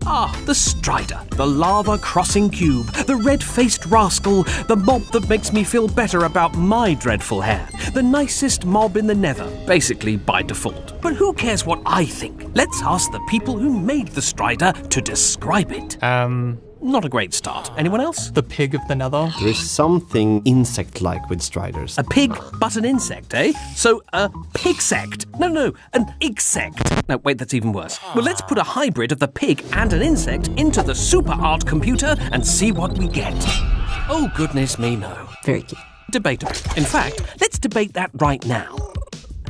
Ah, the Strider, the lava-crossing cube, the red-faced rascal, the mob that makes me feel better about my dreadful hair, the nicest mob in the Nether, basically by default. But who cares what I think? Let's ask the people who made the Strider to describe it. Not a great start. Anyone else? The pig of the Nether. There is something insect-like with Striders. A pig, but an insect, eh? So, a pigsect. No, an igsect. No, wait, that's even worse. Well, let's put a hybrid of the pig and an insect into the super art computer and see what we get. Oh, goodness me, no. Very cute. Debatable. In fact, let's debate that right now.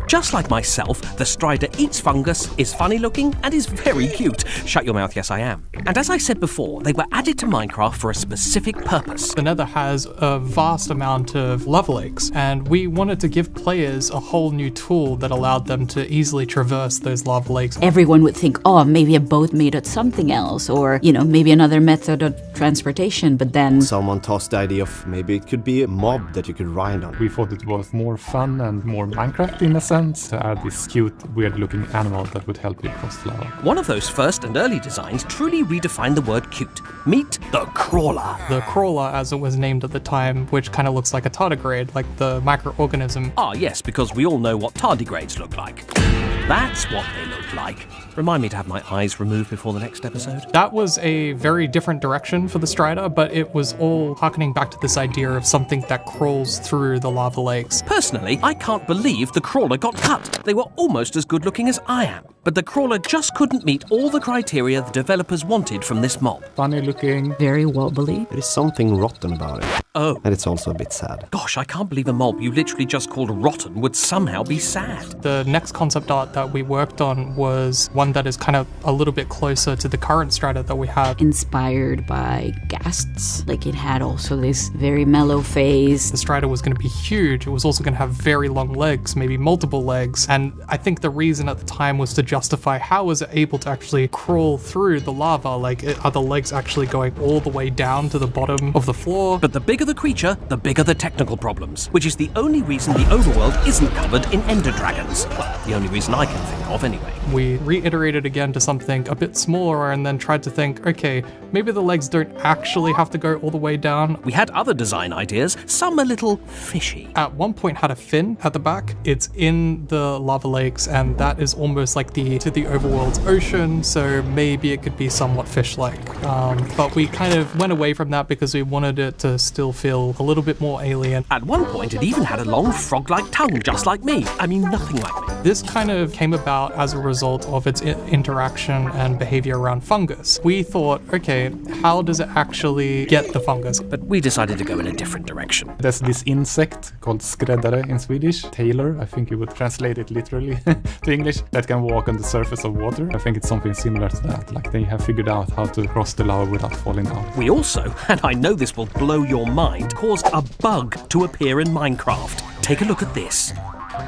Just like myself, the Strider eats fungus, is funny-looking, and is very cute. Shut your mouth, yes I am. And as I said before, they were added to Minecraft for a specific purpose. The Nether has a vast amount of lava lakes, and we wanted to give players a whole new tool that allowed them to easily traverse those lava lakes. Everyone would think, oh, maybe a boat made of something else, or, maybe another method of transportation, but then... Someone tossed the idea of maybe it could be a mob that you could ride on. We thought it was more fun and more Minecraft in a sense to add this cute, weird-looking animal that would help you cross the lava. One of those first and early designs truly redefined the word cute. Meet the crawler. The crawler, as it was named at the time, which kind of looks like a tardigrade, like the microorganism. Ah, yes, because we all know what tardigrades look like. That's what they look like. Remind me to have my eyes removed before the next episode. That was a very different direction for the Strider, but it was all harkening back to this idea of something that crawls through the lava lakes. Personally, I can't believe the crawler got cut. They were almost as good looking as I am. But the crawler just couldn't meet all the criteria the developers wanted from this mob. Funny looking. Very wobbly. There is something rotten about it. Oh. And it's also a bit sad. Gosh, I can't believe a mob you literally just called rotten would somehow be sad. The next concept art that we worked on was one that is kind of a little bit closer to the current Strider that we have. Inspired by ghasts. Like, it had also this very mellow face. The Strider was going to be huge. It was also going to have very long legs, maybe multiple legs. And I think the reason at the time was to justify how was it able to actually crawl through the lava? Like, are the legs actually going all the way down to the bottom of the floor? But the bigger the creature, the bigger the technical problems, which is the only reason the overworld isn't covered in ender dragons. Well, the only reason I can think of anyway. We reiterated again to something a bit smaller and then tried to think, okay, maybe the legs don't actually have to go all the way down. We had other design ideas, some a little fishy. At one point had a fin at the back. It's in the lava lakes, and that is almost like to the overworld's ocean, so maybe it could be somewhat fish-like. But we kind of went away from that because we wanted it to still feel a little bit more alien. At one point, it even had a long frog-like tongue, just like me. I mean, nothing like me. This kind of came about as a result of its interaction and behavior around fungus. We thought, okay, how does it actually get the fungus? But we decided to go in a different direction. There's this insect called skräddare in Swedish, tailor, I think you would translate it literally to English, that can walk on the surface of water. I think it's something similar to that, like they have figured out how to cross the lava without falling down. We also, and I know this will blow your mind, caused a bug to appear in Minecraft. Take a look at this.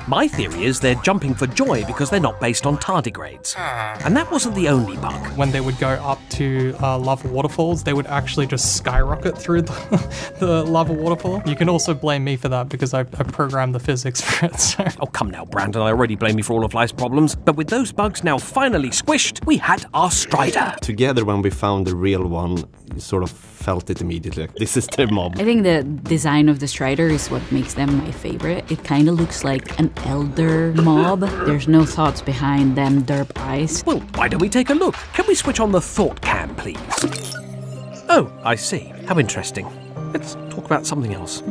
My theory is they're jumping for joy because they're not based on tardigrades. And that wasn't the only bug. When they would go up to lava waterfalls, they would actually just skyrocket through the lava waterfall. You can also blame me for that because I programmed the physics for it. So. Oh, come now, Brandon. I already blame you for all of life's problems. But with those bugs now finally squished, we had our Strider. Together, when we found the real one, you sort of felt it immediately. This is their mob. I think the design of the Strider is what makes them my favorite. It kind of looks like an elder mob. There's no thoughts behind them derp eyes. Well, why don't we take a look? Can we switch on the thought cam, please? Oh, I see. How interesting. Let's talk about something else.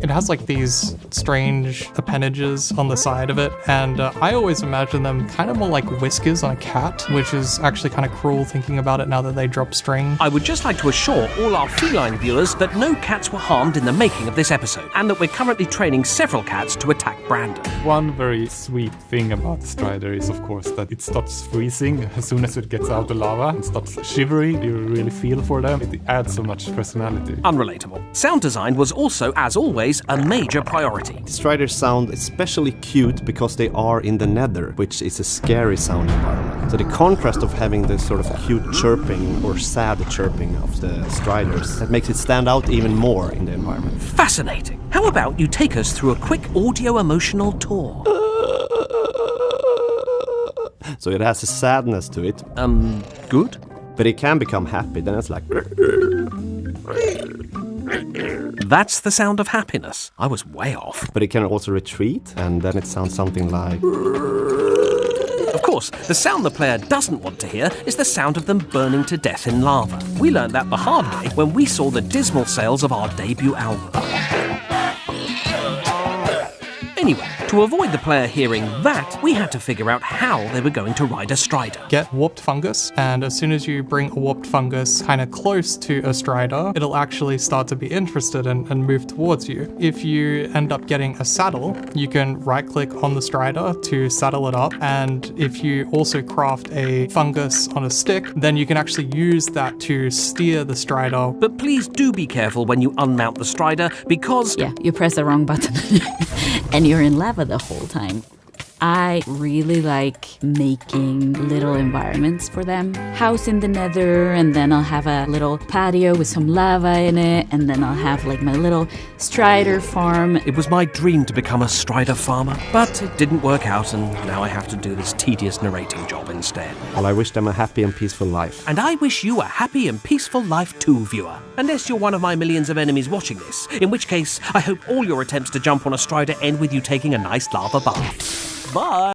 It has like these strange appendages on the side of it, and I always imagine them kind of more like whiskers on a cat, which is actually kind of cruel thinking about it now that they drop string. I would just like to assure all our feline viewers that no cats were harmed in the making of this episode, and that we're currently training several cats to attack Brandon. One very sweet thing about the Strider is, of course, that it stops freezing as soon as it gets out the lava. It stops shivering. You really feel for them. It adds so much personality. Unrelatable. Sound design was also, as always, a major priority. Striders sound especially cute because they are in the Nether, which is a scary sound environment. So the contrast of having this sort of cute chirping or sad chirping of the Striders, that makes it stand out even more in the environment. Fascinating. How about you take us through a quick audio-emotional tour? So it has a sadness to it. Good? But it can become happy, then it's like... That's the sound of happiness. I was way off. But it can also retreat, and then it sounds something like... Of course, the sound the player doesn't want to hear is the sound of them burning to death in lava. We learned that the hard way when we saw the dismal sales of our debut album. Anyway, to avoid the player hearing that, we had to figure out how they were going to ride a strider. Get warped fungus, and as soon as you bring a warped fungus kind of close to a strider, it'll actually start to be interested and move towards you. If you end up getting a saddle, you can right-click on the strider to saddle it up, and if you also craft a fungus on a stick, then you can actually use that to steer the strider. But please do be careful when you unmount the strider, because... Yeah, you press the wrong button and you're in lava the whole time. I really like making little environments for them. House in the nether, and then I'll have a little patio with some lava in it, and then I'll have like my little strider farm. It was my dream to become a strider farmer, but it didn't work out, and now I have to do this tedious narrating job instead. Well, I wish them a happy and peaceful life. And I wish you a happy and peaceful life too, viewer. Unless you're one of my millions of enemies watching this, in which case I hope all your attempts to jump on a strider end with you taking a nice lava bath. Bye!